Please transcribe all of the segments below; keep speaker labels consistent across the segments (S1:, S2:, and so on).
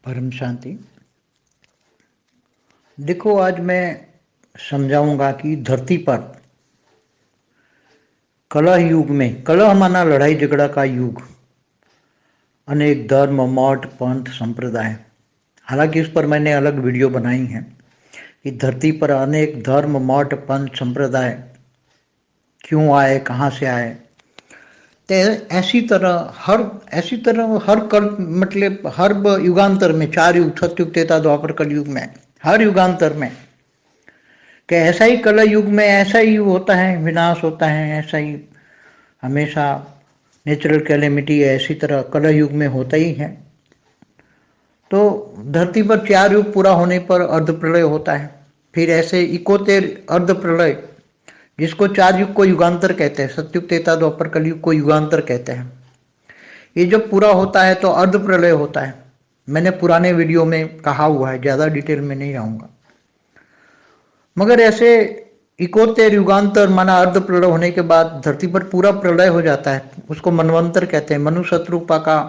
S1: परम शांति। देखो, आज मैं समझाऊंगा कि धरती पर कलह युग में, कलह माना लड़ाई झगड़ा का युग, अनेक धर्म मठ पंथ संप्रदाय, हालांकि इस पर मैंने अलग वीडियो बनाई है कि धरती पर अनेक धर्म मठ पंथ संप्रदाय क्यों आए, कहाँ से आए। तो ऐसी तरह हर कल मतलब हर युगांतर में, 4 युग, सतयुग त्रेता द्वापर कल युग में, हर युगांतर में कि ऐसा ही कलह युग में ऐसा ही होता है, विनाश होता है, ऐसा ही हमेशा नेचुरल कैलेमिटी ऐसी तरह कलह युग में होता ही है। तो धरती पर 4 युग पूरा होने पर अर्ध प्रलय होता है। फिर ऐसे इकोतेर अर्ध प्रलय, जिसको 4 युग को युगांतर कहते हैं, सतयुग त्रेता द्वापर कलयुग को युगांतर कहते हैं। ये जब पूरा होता है तो अर्ध प्रलय होता है। मैंने पुराने वीडियो में कहा हुआ है, ज्यादा डिटेल में नहीं जाऊंगा। मगर ऐसे इकोत्तर युगांतर माना अर्ध प्रलय होने के बाद धरती पर पूरा प्रलय हो जाता है। उसको मनवंतर कहते हैं। मनु शत्रुपा का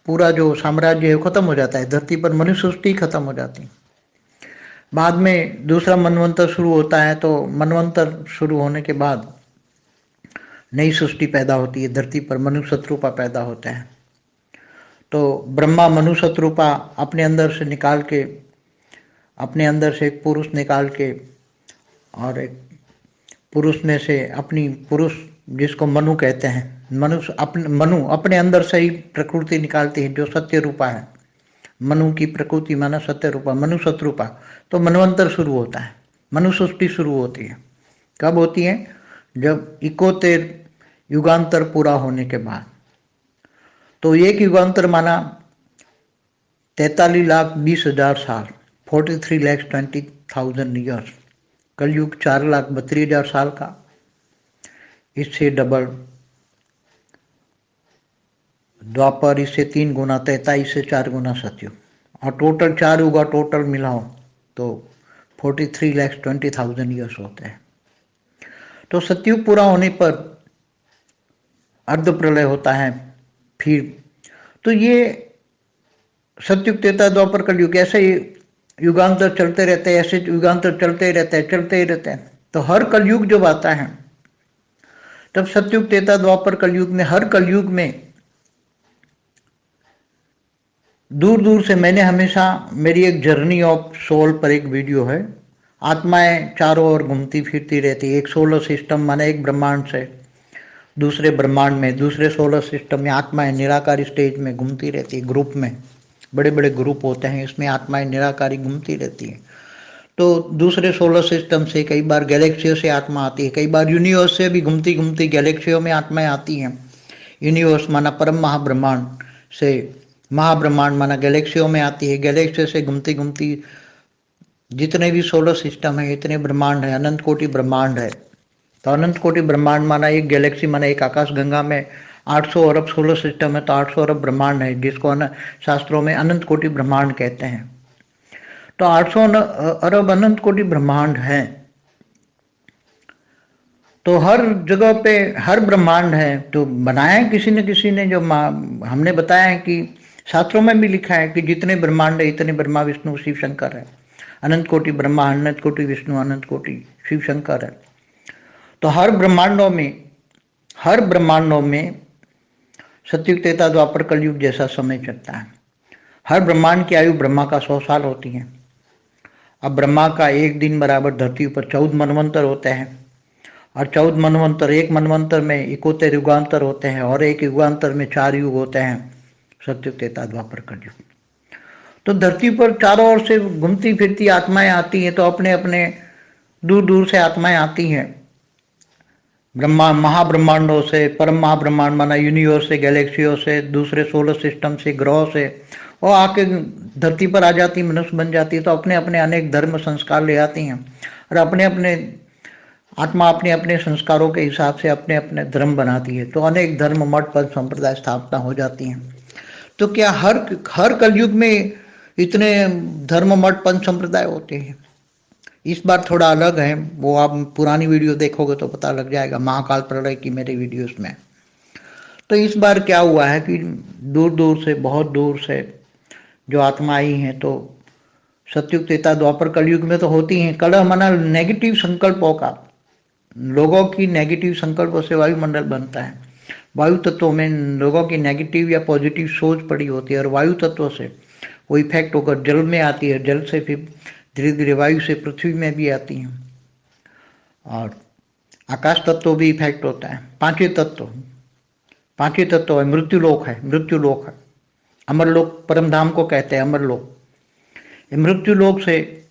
S1: पूरा जो साम्राज्य है खत्म हो जाता है। धरती पर मनुष्य सृष्टि खत्म हो जाती है। बाद में दूसरा मनवंतर शुरू होता है। तो मनवंतर शुरू होने के बाद नई सृष्टि पैदा होती है। धरती पर मनु शत्रुपा पैदा होता है। तो ब्रह्मा मनु शत्रुपा अपने अंदर से निकाल के, अपने अंदर से एक पुरुष निकाल के, और एक पुरुष में से अपनी पुरुष जिसको मनु कहते हैं, मनु अपने अंदर से ही प्रकृति निकालती है जो सत्य रूपा है। मनु की प्रकृति माना सत्य रूपा, मनु शत्रुपा। तो मनवंतर शुरू होता है, मनु सृष्टि शुरू होती है। कब होती है? जब इकोतेर युगांतर पूरा होने के बाद। तो एक युगांतर माना 43,20,000 साल, 43,20,000 ईयर्स। कलयुग 4,32,000 साल का, इससे डबल द्वापर, इससे 3 गुना 43, से 4 गुना सतयुग, और टोटल 4 युग टोटल मिलाओ तो 43,20,000 ईयर्स होते हैं। तो सतयुग पूरा होने पर अर्ध प्रलय होता है। फिर तो ये सतयुग त्रेता द्वापर कलयुग, ऐसे ही युगांतर चलते रहते हैं, ऐसे युगांतर चलते ही रहते हैं। तो हर कलयुग जब आता है तब सतयुग त्रेता द्वापर कलयुग में, हर कलयुग में दूर दूर से, मैंने हमेशा, मेरी एक जर्नी ऑफ सोल पर एक वीडियो है। आत्माएं चारों ओर घूमती फिरती रहती है। एक सोलर सिस्टम माने एक ब्रह्मांड से दूसरे ब्रह्मांड में, दूसरे सोलर सिस्टम में आत्माएं निराकारी स्टेज में घूमती रहती है। ग्रुप में, बड़े बड़े ग्रुप होते हैं, इसमें आत्माएं निराकारी घूमती रहती है। तो दूसरे सोलर सिस्टम से कई बार गैलेक्सियों से आत्मा आती है, कई बार यूनिवर्स से भी घूमती घूमती गैलेक्सियों में आत्माएं आती हैं। यूनिवर्स माना परम महाब्रह्मांड से, महाब्रह्मांड माना गैलेक्सियों में आती है। गैलेक्सी से घूमती घूमती जितने भी सोलर सिस्टम है, इतने ब्रह्मांड है, अनंत कोटि ब्रह्मांड है। तो अनंत कोटि ब्रह्मांड माना एक गैलेक्सी, माना एक आकाश गंगा में 800 अरब सोलर सिस्टम है। तो 800 अरब ब्रह्मांड है, जिसको शास्त्रों में अनंत कोटि ब्रह्मांड कहते हैं। तो 800 अरब अनंत कोटि ब्रह्मांड है। तो हर जगह पे हर ब्रह्मांड है। तो बनाया है किसी न किसी ने, जो हमने बताया है कि शास्त्रों में भी लिखा है कि जितने ब्रह्मांड है इतने ब्रह्मा विष्णु शिव शंकर है। अनंत कोटि ब्रह्मा, अनंत कोटि विष्णु, अनंत कोटि शिव शंकर है। तो हर ब्रह्मांडों में सतयुग त्रेता द्वापर कलयुग जैसा समय चलता है। हर ब्रह्मांड की आयु ब्रह्मा का 100 साल होती है। अब ब्रह्मा का एक दिन बराबर धरती पर 14 मनवंतर होते हैं, और 14 मनवंतर, एक मनवंतर में 71 युगांतर होते हैं, और एक युगांतर में 4 युग होते हैं, सतयुग त्रेता द्वापर कलयुग। तो धरती पर चारों ओर से घूमती फिरती आत्माएं आती हैं। तो अपने अपने दूर दूर से आत्माएं आती हैं, ब्रह्मा महाब्रह्मांडों से, परम महाब्रह्मांड माना यूनिवर्स से, गैलेक्सियों से, दूसरे सोलर सिस्टम से, ग्रहों से, और आके धरती पर आ जाती, मनुष्य बन जाती है। तो अपने अपने अनेक धर्म संस्कार ले आती हैं, और अपने अपने आत्मा अपने अपने संस्कारों के हिसाब से अपने अपने धर्म बनाती है। तो अनेक धर्म मठ पद संप्रदाय स्थापना हो जाती हैं। तो क्या हर कलयुग में इतने धर्म मठ पद संप्रदाय होते हैं? इस बार थोड़ा अलग है, वो आप पुरानी वीडियो देखोगे तो पता लग जाएगा, महाकाल प्रलय की मेरे वीडियोस में। तो इस बार क्या हुआ है कि दूर दूर से, बहुत दूर से जो आत्मा आई हैं, तो सतयुग त्रेता द्वापर कलयुग में तो होती हैं। कलह मना नेगेटिव संकल्पों का, लोगों की नेगेटिव संकल्पों से वायुमंडल बनता है। वायु तत्वों में लोगों की नेगेटिव या पॉजिटिव सोच पड़ी होती है, और वायु तत्वों से वो इफेक्ट होकर जल में आती है, जल से फिर धीरे धीरे वायु से पृथ्वी में भी आती है, और आकाश तत्व भी इफेक्ट होता है। पांचवें तत्व है मृत्युलोक, है अमरलोक, परम धाम को कहते हैं अमरलोक। मृत्युलोक से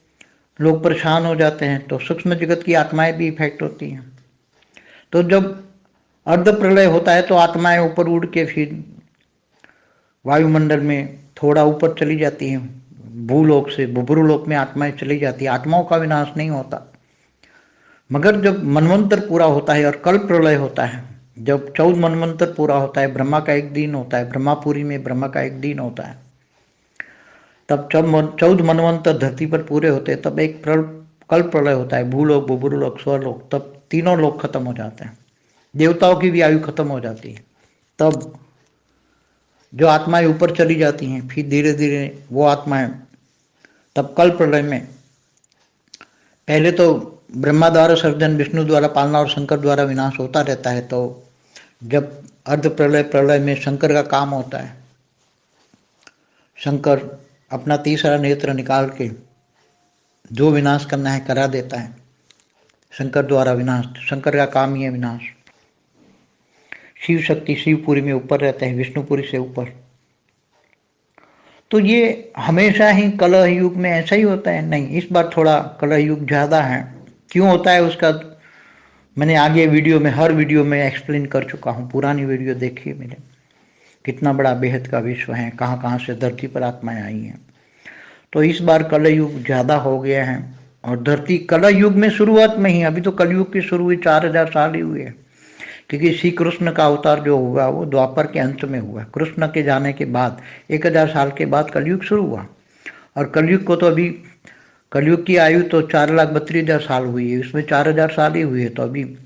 S1: लोग परेशान हो जाते हैं, तो सूक्ष्म जगत की आत्माएं भी इफेक्ट होती हैं। तो जब अर्ध प्रलय होता है तो आत्माएं ऊपर उड़ के फिर वायुमंडल में थोड़ा ऊपर चली जाती हैं, भूलोक से बुभुरुलोक में आत्माएं चली जाती है। आत्माओं का विनाश नहीं होता, मगर जब मनवंतर पूरा होता है और कल प्रलय होता है, जब 14 मनवंतर पूरा होता है, ब्रह्मा का एक दिन होता है, ब्रह्मापुरी में ब्रह्मा का एक दिन होता है, तब जब 14 मनवंतर धरती पर पूरे होते हैं, तब एक कल प्रलय होता है, भूलोक बुभुरुलोक स्वरलोक, तब तीनों लोग खत्म हो जाते हैं, देवताओं की भी आयु खत्म हो जाती है। तब जो आत्माएं ऊपर चली जाती हैं, फिर धीरे धीरे वो आत्माएं तब कल प्रलय में, पहले तो ब्रह्मा द्वारा सर्जन, विष्णु द्वारा पालना और शंकर द्वारा विनाश होता रहता है। तो जब अर्ध प्रलय प्रलय में शंकर का काम होता है, शंकर अपना तीसरा नेत्र निकाल के जो विनाश करना है करा देता है, शंकर द्वारा विनाश। शंकर का काम ही है विनाश। शिव शक्ति शिवपुरी में ऊपर रहते हैं, विष्णुपुरी से ऊपर। तो ये हमेशा ही कलह युग में ऐसा ही होता है? नहीं, इस बार थोड़ा कलह युग ज़्यादा है। क्यों होता है उसका मैंने आगे वीडियो में, हर वीडियो में एक्सप्लेन कर चुका हूँ। पुरानी वीडियो देखिए मेरे, कितना बड़ा बेहद का विश्व है, कहाँ कहाँ से धरती पर आत्माएं आई हैं। तो इस बार कलह युग ज़्यादा हो गया है, और धरती कलह युग में शुरुआत में ही, अभी तो कलयुग की शुरू हुई 4000 साल ही हुए हैं, क्योंकि श्री कृष्ण का अवतार जो हुआ वो द्वापर के अंत में हुआ। कृष्ण के जाने के बाद 1000 साल के बाद कलयुग शुरू हुआ, और कलयुग को तो अभी, कलयुग की आयु तो 4,32,000 साल हुई है, उसमें 4000 साल ही हुई है, तो अभी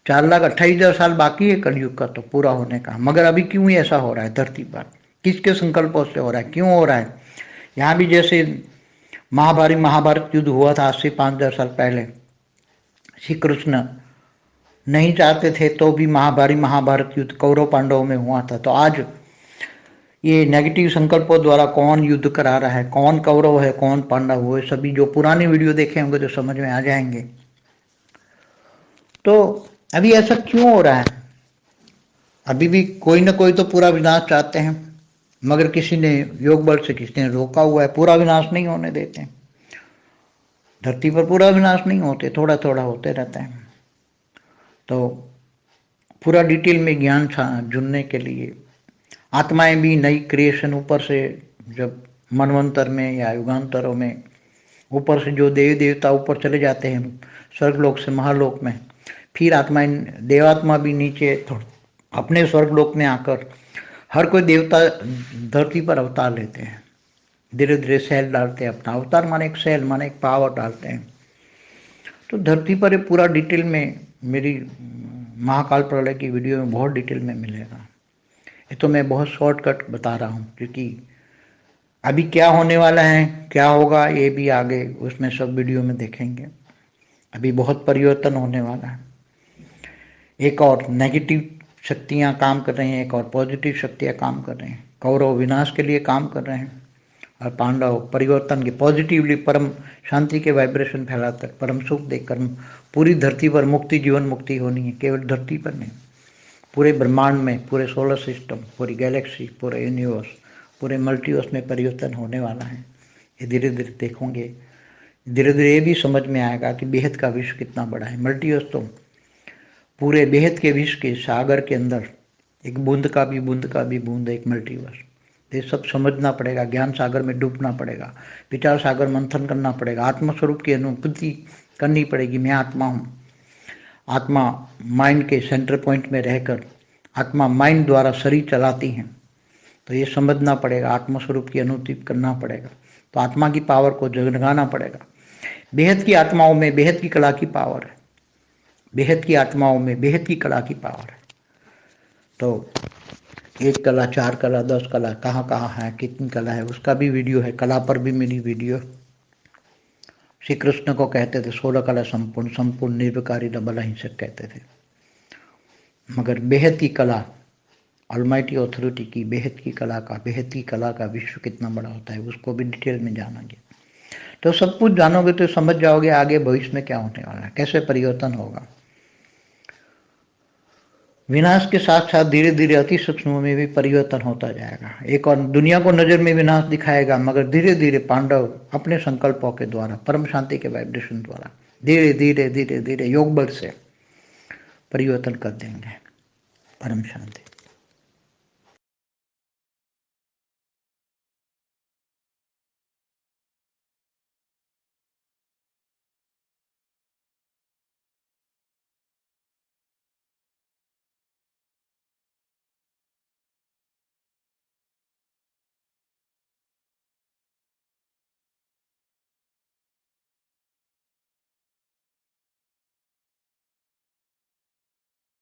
S1: 4,28,000 साल बाकी है कलयुग का तो पूरा होने का। मगर अभी क्यों ऐसा हो रहा है धरती पर? किसके संकल्पों से हो रहा है? क्यों हो रहा है? यहाँ भी जैसे महाभारत युद्ध हुआ था आज से 5,000 साल पहले, श्री कृष्ण नहीं चाहते थे तो भी महाभारत युद्ध कौरव पांडवों में हुआ था। तो आज ये नेगेटिव संकल्पों द्वारा कौन युद्ध करा रहा है, कौन कौरव है, कौन पांडव हुए, सभी जो पुरानी वीडियो देखे होंगे तो समझ में आ जाएंगे। तो अभी ऐसा क्यों हो रहा है? अभी भी कोई ना कोई तो पूरा विनाश चाहते हैं, मगर किसी ने योग बल से किसी ने रोका हुआ है, पूरा विनाश नहीं होने देते हैं। धरती पर पूरा विनाश नहीं होते, थोड़ा थोड़ा होते रहता है। तो पूरा डिटेल में ज्ञान जुड़ने के लिए आत्माएं भी नई क्रिएशन ऊपर से, जब मनवंतर में या युगांतरों में ऊपर से जो देवी देवता ऊपर चले जाते हैं स्वर्गलोक से महालोक में, फिर आत्माएं, देवात्मा भी नीचे अपने स्वर्गलोक में आकर हर कोई देवता धरती पर अवतार लेते हैं, धीरे धीरे सेल डालते हैं अपना। अवतार माने एक सेल, माने एक पावर डालते हैं। तो धरती पर ये पूरा डिटेल में मेरी महाकाल प्रलय की वीडियो में बहुत डिटेल में मिलेगा। ये तो मैं बहुत शॉर्टकट बता रहा हूँ, क्योंकि अभी क्या होने वाला है, क्या होगा, ये भी आगे उसमें सब वीडियो में देखेंगे। अभी बहुत परिवर्तन होने वाला है। एक और नेगेटिव शक्तियाँ काम कर रही हैं, एक और पॉजिटिव शक्तियाँ काम कर रही हैं। कौरव विनाश के लिए काम कर रहे हैं, और पांडव परिवर्तन के, पॉजिटिवली परम शांति के वाइब्रेशन फैलाकर परम सुख देकर पूरी धरती पर मुक्ति, जीवन मुक्ति होनी है। केवल धरती पर नहीं, पूरे ब्रह्मांड में, पूरे सोलर सिस्टम, पूरी गैलेक्सी, पूरे यूनिवर्स, पूरे मल्टीवर्स में परिवर्तन होने वाला है। ये धीरे धीरे देखोगे, धीरे धीरे ये भी समझ में आएगा कि बेहद का विश्व कितना बड़ा है। मल्टीवर्स तो पूरे बेहद के विश्व के सागर के अंदर एक बूंद का भी बूंद एक मल्टीवर्स। ये सब समझना पड़ेगा, ज्ञान सागर में डूबना पड़ेगा, विचार सागर मंथन करना पड़ेगा, आत्मस्वरूप की अनुभूति करनी पड़ेगी। मैं आत्मा हूँ। आत्मा माइंड के सेंटर पॉइंट में रहकर आत्मा माइंड द्वारा शरीर चलाती हैं। तो ये समझना पड़ेगा, आत्मस्वरूप की अनुभूति करना पड़ेगा। तो आत्मा की पावर को जगाना पड़ेगा। बेहद की आत्माओं में बेहद की कला की पावर है, बेहद की आत्माओं में बेहद की कला की पावर है। तो एक कला, चार कला, 10 कला, कहाँ कहाँ है, कितनी कला है, उसका भी वीडियो है। कला पर भी मेरी वीडियो। श्री कृष्ण को कहते थे 16 कला संपूर्ण, संपूर्ण निर्विकारी डबल अहिंसक कहते थे। मगर बेहद की कला, ऑलमाइटी अथॉरिटी की बेहद की कला का, बेहद की कला का विश्व कितना बड़ा होता है, उसको भी डिटेल में जानेंगे। तो सब कुछ जानोगे तो समझ जाओगे आगे भविष्य में क्या होने वाला है, कैसे परिवर्तन होगा। विनाश के साथ साथ धीरे धीरे अति सूक्ष्म में भी परिवर्तन होता जाएगा। एक और दुनिया को नजर में विनाश दिखाएगा, मगर धीरे धीरे पांडव अपने संकल्पों के द्वारा, परम शांति के वाइब्रेशन द्वारा धीरे धीरे धीरे धीरे योग बल से परिवर्तन कर देंगे। परम शांति।